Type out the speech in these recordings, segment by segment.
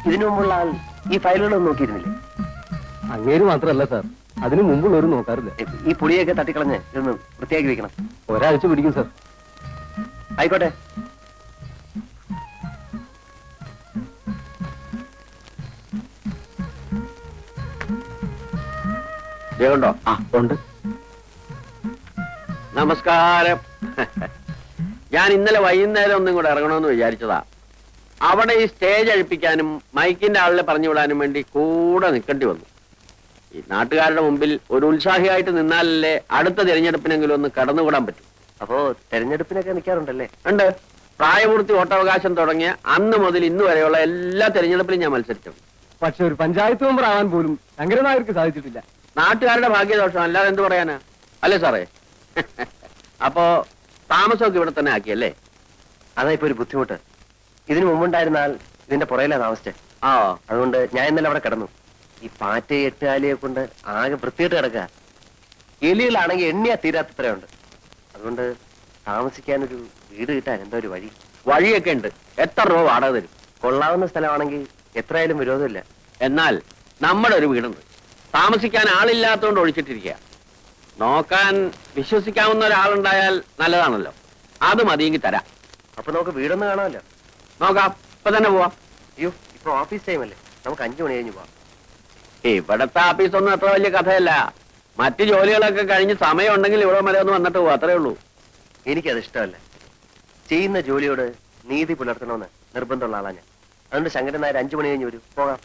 ഇതിനു മുമ്പുള്ള ആൾ ഈ ഫയലുകളൊന്നും നോക്കിയിരുന്നില്ലേ? അങ്ങേര് മാത്രമല്ല സാർ, അതിനു മുമ്പുള്ളവരും നോക്കാറില്ല. ഈ പുളിയൊക്കെ തട്ടിക്കളഞ്ഞ് ഇതൊന്ന് വൃത്തിയാക്കി വെക്കണം. ഒരാഴ്ച പിടിക്കും സാർ. ആയിക്കോട്ടെ. ഉണ്ടോ? ആ ഉണ്ട്. നമസ്കാരം. ഞാൻ ഇന്നലെ വൈകുന്നേരം ഒന്നും കൂടെ ഇറങ്ങണമെന്ന് വിചാരിച്ചതാ. അവിടെ ഈ സ്റ്റേജ് അഴിപ്പിക്കാനും മൈക്കിന്റെ ആളിനെ പറഞ്ഞു വിടാനും വേണ്ടി കൂടെ നിൽക്കേണ്ടി വന്നു. ഈ നാട്ടുകാരുടെ മുമ്പിൽ ഒരു ഉത്സാഹിയായിട്ട് നിന്നാലല്ലേ അടുത്ത തിരഞ്ഞെടുപ്പിനെങ്കിലും ഒന്ന് കടന്നുകൂടാൻ പറ്റും. അപ്പോ തെരഞ്ഞെടുപ്പിനൊക്കെ നിൽക്കാറുണ്ടല്ലേ? ഉണ്ട്. പ്രായപൂർത്തി വോട്ടവകാശം തുടങ്ങിയ അന്ന് മുതൽ ഇന്ന് വരെയുള്ള എല്ലാ തെരഞ്ഞെടുപ്പിലും ഞാൻ മത്സരിച്ചിട്ടുണ്ട്. പക്ഷെ ഒരു പഞ്ചായത്ത് മെമ്പർ ആവാൻ പോലും ശങ്കരൻ നായർക്ക് സാധിച്ചിട്ടില്ല. നാട്ടുകാരുടെ ഭാഗ്യദോഷം, അല്ലാതെ എന്ത് പറയാനാ? അല്ലേ സാറേ? അപ്പോ താമസമൊക്കെ ഇവിടെ തന്നെ ആക്കിയല്ലേ? അതാ ഇപ്പൊ ഒരു ബുദ്ധിമുട്ട്. ഇതിനു മുമ്പുണ്ടായിരുന്ന ആൾ ഇതിന്റെ പുറയിലാ താമസിച്ചേ. ആ, അതുകൊണ്ട് ഞാൻ ഇന്നലെ അവിടെ കിടന്നു. ഈ പാറ്റയെ എട്ടുകാലിയെ കൊണ്ട് ആകെ വൃത്തിയിട്ട് കിടക്കുക. എലികളാണെങ്കിൽ എണ്ണിയാ തീരാത്തത്രയുണ്ട്. അതുകൊണ്ട് താമസിക്കാനൊരു വീട് കിട്ടാൻ എന്താ ഒരു വഴി? വഴിയൊക്കെ ഉണ്ട്. എത്ര രൂപ വാടക തരും? കൊള്ളാവുന്ന സ്ഥലമാണെങ്കിൽ എത്രയായാലും വിരോധമില്ല. എന്നാൽ നമ്മുടെ ഒരു വീടുണ്ട്, താമസിക്കാൻ ആളില്ലാത്തതുകൊണ്ട് ഒഴിച്ചിട്ടിരിക്കുക. നോക്കാൻ വിശ്വസിക്കാവുന്ന ഒരാളുണ്ടായാൽ നല്ലതാണല്ലോ. അത് മതിയെങ്കിൽ തരാം. അപ്പൊ നമുക്ക് വീടൊന്നും കാണാമല്ലോ. നോക്കാം, ഇപ്പൊ തന്നെ പോവാം. അയ്യോ, ഇപ്പൊ ഓഫീസ് ടൈം അല്ലേ? നമുക്ക് 5 മണി കഴിഞ്ഞ് പോവാം. ഇവിടത്തെ ഓഫീസൊന്നും അത്ര വലിയ കഥയല്ല. മറ്റു ജോലികളൊക്കെ കഴിഞ്ഞ് സമയം ഉണ്ടെങ്കിൽ ഇവിടെ വരെ ഒന്ന് വന്നിട്ട് പോവാ, അത്രേ ഉള്ളൂ. എനിക്കത് ഇഷ്ടമല്ല. ചെയ്യുന്ന ജോലിയോട് നീതി പുലർത്തണമെന്ന് നിർബന്ധമുള്ള ആളാ ഞാൻ. അതുകൊണ്ട് ശങ്കരൻ നായർ 5 മണി കഴിഞ്ഞ് വരൂ, പോകാം.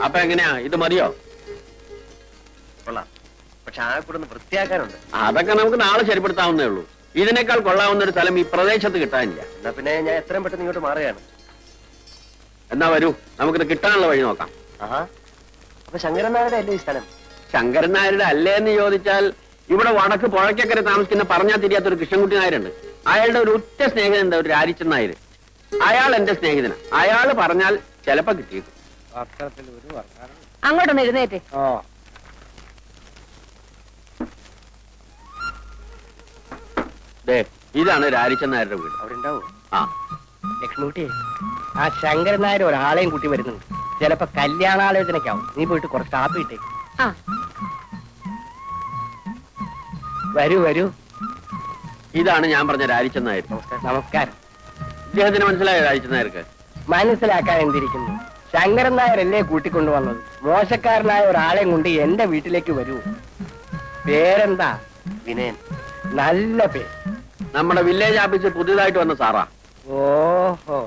അപ്പൊ എങ്ങനെയാ, ഇത് മതിയോ? കൊള്ളാം. പക്ഷെ ആ കൂടെ ഒന്ന് വൃത്തിയാക്കാനുണ്ട്. അതൊക്കെ നമുക്ക് നാളെ ശരിപ്പെടുത്താവുന്നേ ഉള്ളൂ. ഇതിനേക്കാൾ കൊള്ളാവുന്ന ഒരു സ്ഥലം ഈ പ്രദേശത്ത് കിട്ടാനില്ല. എന്നാ പിന്നെ ഞാൻ എത്രയും പെട്ടെന്ന് ഇങ്ങോട്ട് മാറുകയാണ്. എന്നാ വരൂ, നമുക്കിത് കിട്ടാനുള്ള വഴി നോക്കാം. ആഹാ, അപ്പൊ ശങ്കരൻ നായരുടെ അല്ലേ ഈ സ്ഥലം? ശങ്കരൻ നായരുടെ അല്ലേ എന്ന് ചോദിച്ചാൽ, ഇവിടെ വടക്ക് പുഴയ്ക്കക്കരെ താമസിക്കുന്ന പറഞ്ഞാൽ തിരിയാത്തൊരു കൃഷ്ണൻകുട്ടി നായരുണ്ട്. അയാളുടെ ഒരു ഉറ്റ സ്നേഹിതനുണ്ട്, ഒരു രാരിച്ചൻ നായർ. അയാൾ എന്റെ സ്നേഹിതനാണ്. അയാൾ പറഞ്ഞാൽ ചിലപ്പോ കിട്ടിയേക്കും. അങ്ങോട്ടൊന്ന് എഴുന്നേറ്റ്. ഇതാണ് രാരിച്ചൻ നായരുടെ വീട്. അവിടെ ഉണ്ടാവും. ആ, ലക്ഷ്മിക്കുട്ടിയെ, ആ ശങ്കരൻ നായർ ഒരാളെയും കൂട്ടി വരുന്നുണ്ട്. ചിലപ്പോ കല്യാണാലോചനയ്ക്കാവും. നീ പോയിട്ട് കുറച്ച് കാപ്പി ഇട്ടേ. ആ, വരൂ വരൂ. ഇതാണ് ഞാൻ പറഞ്ഞ രാരിച്ചൻ നായർ. നമസ്കാരം. ഇദ്ദേഹത്തിന് മനസ്സിലായോ രാരിച്ചൻ നായർക്ക്? മനസ്സിലാക്കാൻ എന്തിരിക്കുന്നു? ശങ്കരൻ നായരല്ലേ കൂട്ടിക്കൊണ്ടുവന്നത്. മോശക്കാരനായ ഒരാളെയും കൊണ്ട് എന്റെ വീട്ടിലേക്ക് വരൂ. പേരെന്താ? വിനയൻ. നല്ല പേര്. നമ്മുടെ വില്ലേജ് ഓഫീസിൽ പുതിയതായിട്ട് വന്ന സാറാ. ഓഹോ.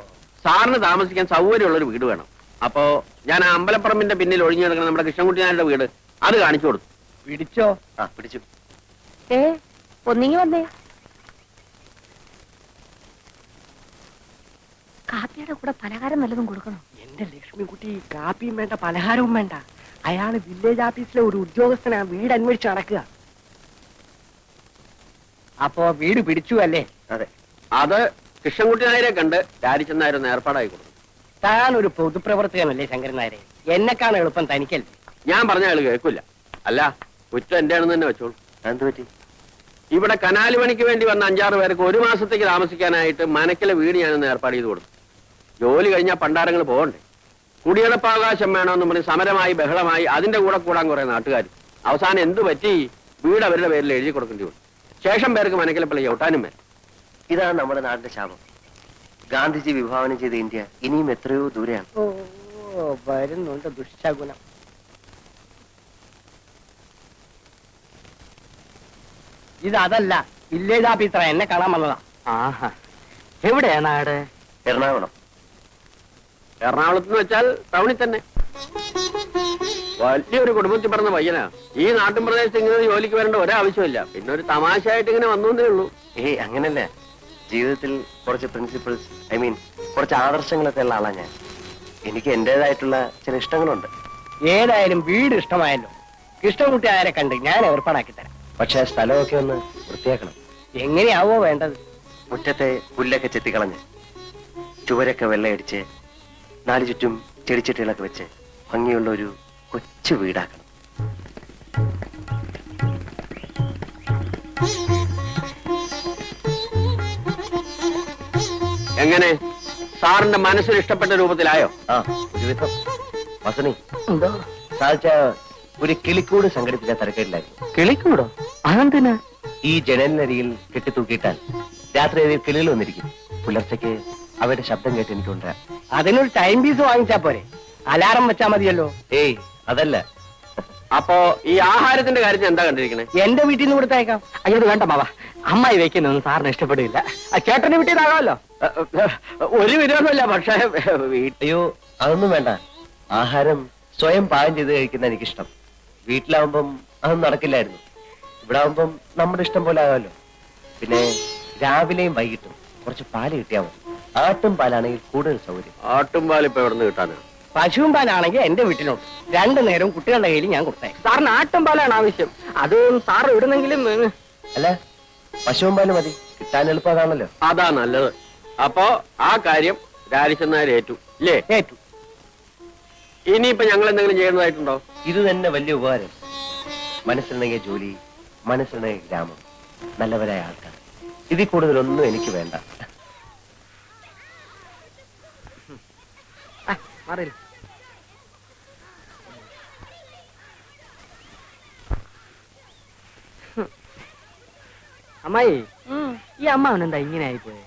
സാറിന് താമസിക്കാൻ സൗകര്യമുള്ളൊരു വീട് വേണം. അപ്പോ ഞാൻ ആ അമ്പലപ്പറമ്പിന്റെ പിന്നിൽ ഒഴിഞ്ഞു കിടക്കുന്ന നമ്മുടെ കൃഷ്ണൻകുട്ടി നായരുടെ വീട് അത് കാണിച്ചു കൊടുത്തു. പിടിച്ചോ? ആ, പിടിച്ചു. ഒന്നിങ്ങി വന്നേ. കാപ്പിയുടെ കൂടെ പലഹാരം വല്ലതും കൊടുക്കണം. എന്റെ ലക്ഷ്മിക്കുട്ടി, കാപ്പിയും വേണ്ട പലഹാരവും വേണ്ട. അയാള് വില്ലേജ് ഓഫീസിലെ ഒരു ഉദ്യോഗസ്ഥനാ. വീട് അന്വേഷിച്ച് നടക്കുക. അപ്പോ വീട് പിടിച്ചു അല്ലേ? അതെ. അത് കൃഷ്ണൻകുട്ടി നായരെ കണ്ട് രാരിച്ചൻ നായർ ഒന്ന് ഏർപ്പാടായി കൊടുത്തു. താൻ ഒരു പൊതുപ്രവർത്തകനല്ലേ ശങ്കരൻ നായരെ? എന്നെക്കാണ് എളുപ്പം തനിക്കല്ലേ? ഞാൻ പറഞ്ഞ ആള് കേൾക്കില്ല. അല്ല, കുറ്റം എന്റെ ആണെന്ന് തന്നെ വെച്ചോളൂ. എന്ത് പറ്റി? ഇവിടെ കനാല് പണിക്ക് വേണ്ടി വന്ന 5-6 പേർക്ക് 1 മാസത്തേക്ക് താമസിക്കാനായിട്ട് മനക്കിലെ വീട് ഞാനൊന്ന് ഏർപ്പാട് ചെയ്ത് കൊടുത്തു. ജോലി കഴിഞ്ഞാൽ പണ്ടാരങ്ങൾ പോകണ്ടേ? കുടിയടപ്പാവകാശം വേണമെന്ന് പറഞ്ഞ് സമരമായി ബഹളമായി അതിന്റെ കൂടെ കൂടാൻ കുറെ നാട്ടുകാർ. അവസാനം എന്തു പറ്റി? വീട് അവരുടെ പേരിൽ എഴുതി കൊടുക്കേണ്ടി വന്നു. ശേഷം പേർക്ക് മനക്കിലെ പള്ളി ചവിട്ടാനും വരും. ഇതാണ് നമ്മുടെ നാടിന്റെ ശാപം. ഗാന്ധിജി വിഭാവനം ചെയ്ത ഇന്ത്യ ഇനിയും എത്രയോ ദൂരെയാണ്. ഓ, വരുന്നുണ്ട് ദുഷ്ടഗുണം. ഇതല്ല, വില്ലേജ് ഓഫീസറാ. എന്നെ കാണാൻ വന്നതാ. ആഹാ, എവിടെയാ നാട്? എറണാകുളം. എറണാകുളത്ത് എന്ന് വെച്ചാൽ ടൗണിൽ തന്നെ. വലിയൊരു കുടുംബത്തിൽ പറഞ്ഞ പയ്യനാ. ഈ നാട്ടിൻ പ്രദേശത്ത് ഇങ്ങനെ ജോലിക്ക് വരേണ്ട ഒരാവശ്യമില്ല. പിന്നെ ഒരു തമാശയായിട്ട് ഇങ്ങനെ വന്നേ ഉള്ളൂ. അങ്ങനല്ല. ജീവിതത്തിൽ കുറച്ച് പ്രിൻസിപ്പിൾസ്, കുറച്ച് ആദർശങ്ങളൊക്കെ ഉള്ള ആളാ ഞാൻ. എനിക്ക് എന്റേതായിട്ടുള്ള ചില ഇഷ്ടങ്ങളുണ്ട്. ഏതായാലും വീട് ഇഷ്ടമായല്ലോ. കൃഷ്ണൻകുട്ടി ആരെ കണ്ട് ഞാൻ ഏർപ്പാടാക്കി തരാം. പക്ഷെ സ്ഥലമൊക്കെ ഒന്ന് വൃത്തിയാക്കണം. എങ്ങനെയാവോ വേണ്ടത്? മുറ്റത്തെ പുല്ലൊക്കെ ചെത്തിക്കളഞ്ഞ് ചുവരൊക്കെ വെള്ളയടിച്ച് 4 ചുറ്റും ചെടിച്ചട്ടികളൊക്കെ വെച്ച് ഭംഗിയുള്ള ഒരു കൊച്ചു വീടാക്കണം. എങ്ങനെ സാറിന്റെ മനസ്സിന് ഇഷ്ടപ്പെട്ട രൂപത്തിലായോ? ആ ഒരുവിധം. വസണി എന്തോ സാധിച്ച ഒരു കിളിക്കൂട് സംഘടിപ്പിച്ച തിരക്കേടിലായിരുന്നു. കിളിക്കൂടോ? അതെന്തിനാ? ഈ ജനലിനരികിൽ കെട്ടിത്തൂക്കിയിട്ടാൽ രാത്രി അതിൽ കിളികൾ വന്നിരിക്കും. പുലർച്ചയ്ക്ക് അവരുടെ ശബ്ദം കേട്ട് എനിക്ക് കൊണ്ടുവരാം. അതിനൊരു ടൈം പീസ് വാങ്ങിച്ചാ പോരെ? അലാറം വെച്ചാ മതിയല്ലോ. ഏയ് അതല്ല. അപ്പോ ഈ ആഹാരത്തിന്റെ കാര്യത്തിൽ എന്താ കണ്ടിരിക്കണേ? എന്റെ വീട്ടിൽ നിന്ന് കൊടുത്തേക്കാം. അയ്യോ അത് വേണ്ട മാവ, അമ്മായി വെക്കുന്നൊന്നും സാറിന് ഇഷ്ടപ്പെടില്ല. ചേട്ടന്റെ വീട്ടിൽ നിന്നാകാമല്ലോ. ഒരു വിരോധമില്ല, പക്ഷേ അയ്യോ അതൊന്നും വേണ്ട. ആഹാരം സ്വയം പാകം ചെയ്ത് കഴിക്കുന്ന എനിക്കിഷ്ടം. വീട്ടിലാവുമ്പം അതൊന്നും നടക്കില്ലായിരുന്നു. ഇവിടെ ആവുമ്പം നമ്മുടെ ഇഷ്ടം പോലെ ആകാമല്ലോ. പിന്നെ രാവിലെയും വൈകിട്ടും കുറച്ച് പാല് കിട്ടിയാൽ മതി. ആട്ടും പാലാണെങ്കിൽ കൂടുതൽ സൗകര്യം. ആട്ടുംപാൽ ഇപ്പൊ എവിടെ നിന്ന് കിട്ടാനാണ്? പശുവും പാലാണെങ്കിൽ എന്റെ വീട്ടിലുണ്ട്. രണ്ടു നേരവും കുട്ടികളുടെ കയ്യിൽ ഞാൻ കൊടുത്തേക്കാം. സാറിന് ആട്ടും പാലാണ് ആവശ്യം. അത് സാറ് ഇടുന്നെങ്കിലും അല്ല, പശുവും പാല് മതി. കിട്ടാൻ എളുപ്പം അതാണല്ലോ. അതാ നല്ലത്. അപ്പോ ആ കാര്യം രാരിച്ചെന്നാർ ഏറ്റു ഇല്ലേ? ഏറ്റു. ഇനിയിപ്പോ ഞങ്ങൾ എന്തെങ്കിലും ചെയ്യുന്നതായിട്ടുണ്ടോ? ഇത് തന്നെ വലിയ ഉപകാരം. മനസ്സിലുണ്ടെങ്കിൽ ജോലി, മനസ്സിലുണ്ടെങ്കിൽ ഗ്രാമം, നല്ലവരായ ആൾക്കാർ. ഇതിൽ കൂടുതലൊന്നും എനിക്ക് വേണ്ട. അറിയില്ല. അമ്മായി, ഈ അമ്മാവനെന്താ ഇങ്ങനെ ആയിപ്പോയെ?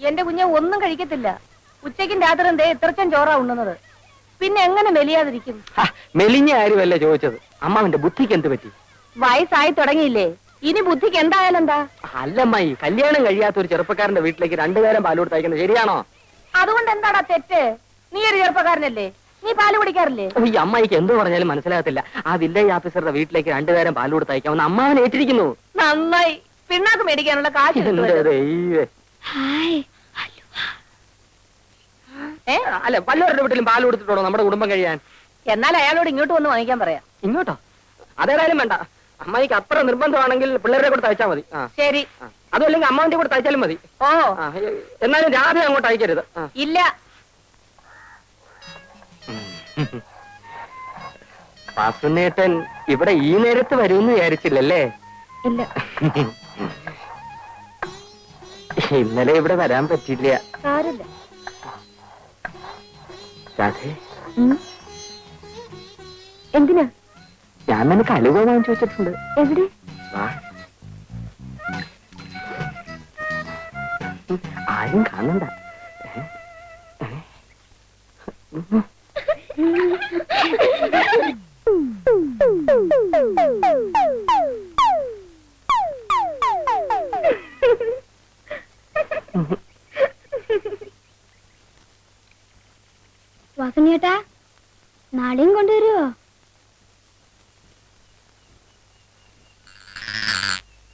എന്റെ കുഞ്ഞെ ഒന്നും കഴിക്കത്തില്ല. ഉച്ചയ്ക്കും രാത്രിയും ദേ ഇത്രച്ചൻ ചോറാ ഉണ്ണുന്നത്. പിന്നെ എങ്ങനെ മെലിയാതിരിക്കും? മെലിഞ്ഞ കാര്യമല്ല ചോദിച്ചത്, അമ്മാവന്റെ ബുദ്ധിക്ക് എന്ത് പറ്റി? വയസ്സായി തുടങ്ങിയില്ലേ, ഇനി ബുദ്ധിക്ക് എന്തായാലും എന്താ? അല്ലമ്മായി, കല്യാണം കഴിയാത്ത ഒരു ചെറുപ്പക്കാരന്റെ വീട്ടിലേക്ക് രണ്ടുപേരും പാല് കൊടുത്തയക്കുന്നത് ശരിയാണോ? അതുകൊണ്ട് എന്താടാ തെറ്റ്? നീ ഒരു ചെറുപ്പക്കാരനല്ലേ, നീ പാല് കുടിക്കാറില്ലേ? ഈ അമ്മായിക്ക് എന്തോ പറഞ്ഞാലും മനസ്സിലാകത്തില്ല. ആ വില്ലേജ് ഓഫീസറുടെ വീട്ടിലേക്ക് രണ്ടുപേരും പാല് കൊടുത്തയക്കാമെന്ന് അമ്മാവൻ ഏറ്റിരിക്കുന്നു. നന്നായി. പിണ്ണാക്ക് മേടിക്കാനുള്ള കാശ് എന്റെ കിട്ടുമല്ലോ. ദൈവമേ. ഏ? അല്ല, വല്ലവരുടെ വീട്ടിലും പാല് കൊടുത്തിട്ടുണ്ടോ നമ്മുടെ കുടുംബം കഴിയാൻ? എന്നാൽ അയാളോട് ഇങ്ങോട്ട് വന്ന് വാങ്ങിക്കാൻ പറയാം. ഇങ്ങോട്ടോ? അതേതായാലും വേണ്ട. അമ്മായിക്ക് അത്ര നിർബന്ധമാണെങ്കിൽ പിള്ളേരുടെ കൂടെ തയ്ച്ചാൽ മതി. ശരി. അതും അല്ലെങ്കിൽ അമ്മാവിന്റെ കൂടെ തയ്ച്ചാലും മതി. ഓ എന്നാലും രാധ അങ്ങോട്ട് അയക്കരുത്. ഇല്ല. വാസുനേട്ടൻ ഇവിടെ ഈ നേരത്ത് വരുമെന്ന് വിചാരിച്ചില്ലല്ലേ? ഇല്ല. ഇന്നലെ ഇവിടെ വരാൻ പറ്റില്ല. സാരില്ല. രാധേ, എന്തിനാ? ഞാൻ നിനക്ക് അലുവ വാങ്ങിച്ചു വെച്ചിട്ടുണ്ട്. എവിടെ? വാ. ആരും കാണണ്ട. വാസനേട്ടാ, നാളെയും കൊണ്ടുവരുമോ?